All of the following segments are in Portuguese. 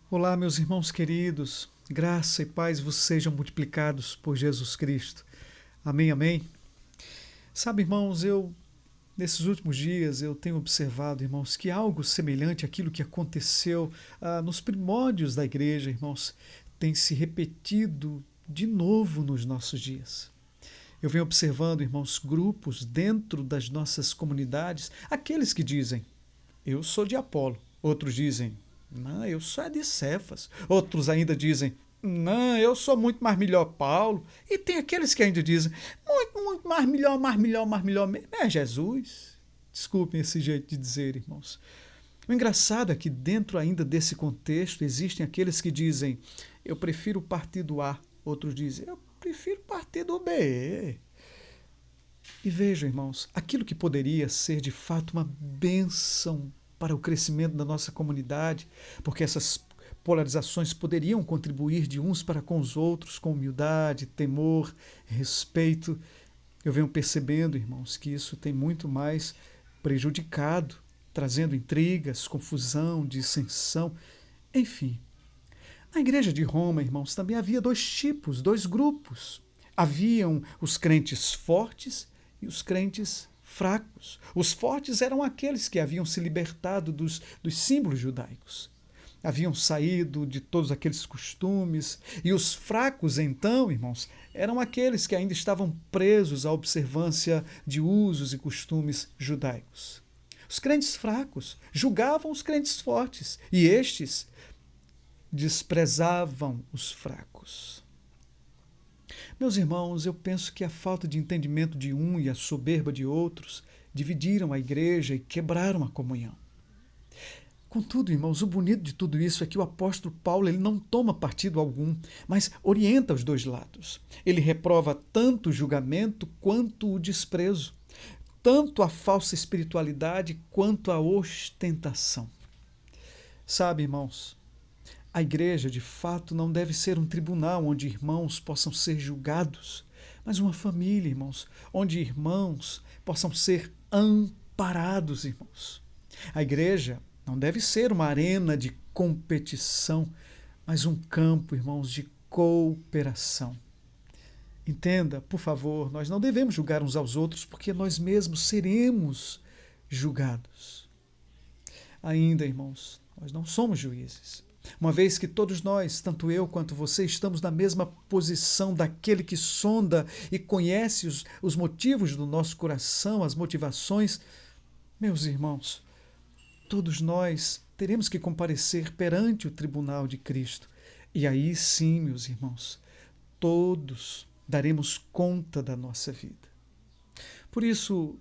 Olá, meus irmãos queridos, graça e paz vos sejam multiplicados por Jesus Cristo. Amém, amém. Sabe, irmãos, nesses últimos dias, eu tenho observado, irmãos, que algo semelhante àquilo que aconteceu nos primórdios da igreja, irmãos, tem se repetido de novo nos nossos dias. Eu venho observando, irmãos, grupos dentro das nossas comunidades, aqueles que dizem, eu sou de Apolo, outros dizem, não, eu sou é de Cefas. Outros ainda dizem, não, eu sou muito mais melhor Paulo. E tem aqueles que ainda dizem, muito mais melhor, mais melhor, mais melhor. É Jesus. Desculpem esse jeito de dizer, irmãos. O engraçado é que dentro ainda desse contexto existem aqueles que dizem, eu prefiro o partido A. Outros dizem, eu prefiro o partido B. E vejam, irmãos, aquilo que poderia ser de fato uma bênção para o crescimento da nossa comunidade, porque essas polarizações poderiam contribuir de uns para com os outros, com humildade, temor, respeito. Eu venho percebendo, irmãos, que isso tem muito mais prejudicado, trazendo intrigas, confusão, dissensão, enfim. Na igreja de Roma, irmãos, também havia dois tipos, dois grupos. Haviam os crentes fortes e os crentes fracos. Os fortes eram aqueles que haviam se libertado dos símbolos judaicos. Haviam saído de todos aqueles costumes. E os fracos, então, irmãos, eram aqueles que ainda estavam presos à observância de usos e costumes judaicos. Os crentes fracos julgavam os crentes fortes e estes desprezavam os fracos. Meus irmãos, eu penso que a falta de entendimento de um e a soberba de outros dividiram a igreja e quebraram a comunhão. Contudo, irmãos, o bonito de tudo isso é que o apóstolo Paulo ele não toma partido algum, mas orienta os dois lados. Ele reprova tanto o julgamento quanto o desprezo, tanto a falsa espiritualidade quanto a ostentação. Sabe, irmãos, a igreja, de fato, não deve ser um tribunal onde irmãos possam ser julgados, mas uma família, irmãos, onde irmãos possam ser amparados, irmãos. A igreja não deve ser uma arena de competição, mas um campo, irmãos, de cooperação. Entenda, por favor, nós não devemos julgar uns aos outros porque nós mesmos seremos julgados. Ainda, irmãos, nós não somos juízes. Uma vez que todos nós, tanto eu quanto você, estamos na mesma posição daquele que sonda e conhece os motivos do nosso coração, as motivações, meus irmãos, todos nós teremos que comparecer perante o tribunal de Cristo. E aí sim, meus irmãos, todos daremos conta da nossa vida. Por isso,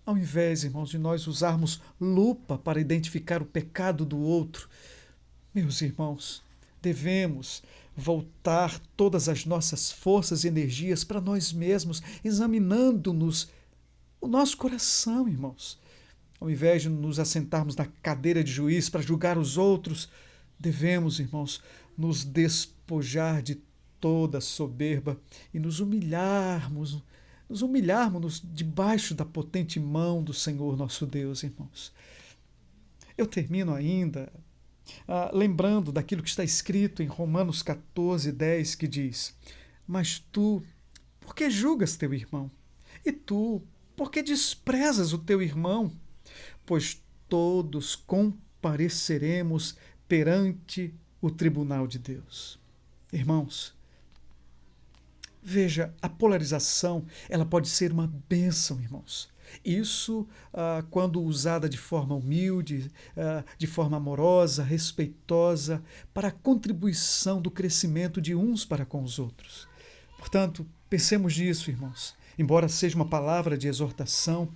ao invés, irmãos, de nós usarmos lupa para identificar o pecado do outro, meus irmãos, devemos voltar todas as nossas forças e energias para nós mesmos, examinando-nos o nosso coração, irmãos. Ao invés de nos assentarmos na cadeira de juiz para julgar os outros, devemos, irmãos, nos despojar de toda a soberba e nos humilharmos debaixo da potente mão do Senhor nosso Deus, irmãos. Eu termino ainda lembrando daquilo que está escrito em Romanos 14:10, que diz, mas tu, por que julgas teu irmão? E tu, por que desprezas o teu irmão? Pois todos compareceremos perante o tribunal de Deus. Irmãos, veja, a polarização ela pode ser uma bênção, irmãos. Isso quando usada de forma humilde, de forma amorosa, respeitosa, para a contribuição do crescimento de uns para com os outros. Portanto, pensemos nisso, irmãos. Embora seja uma palavra de exortação,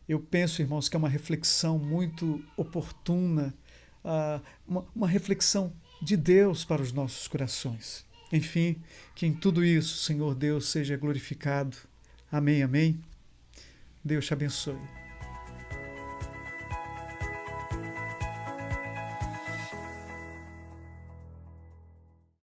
eu penso, irmãos, que é uma reflexão muito oportuna, uma reflexão de Deus para os nossos corações. Enfim, que em tudo isso, Senhor Deus, seja glorificado. Amém, amém. Deus te abençoe.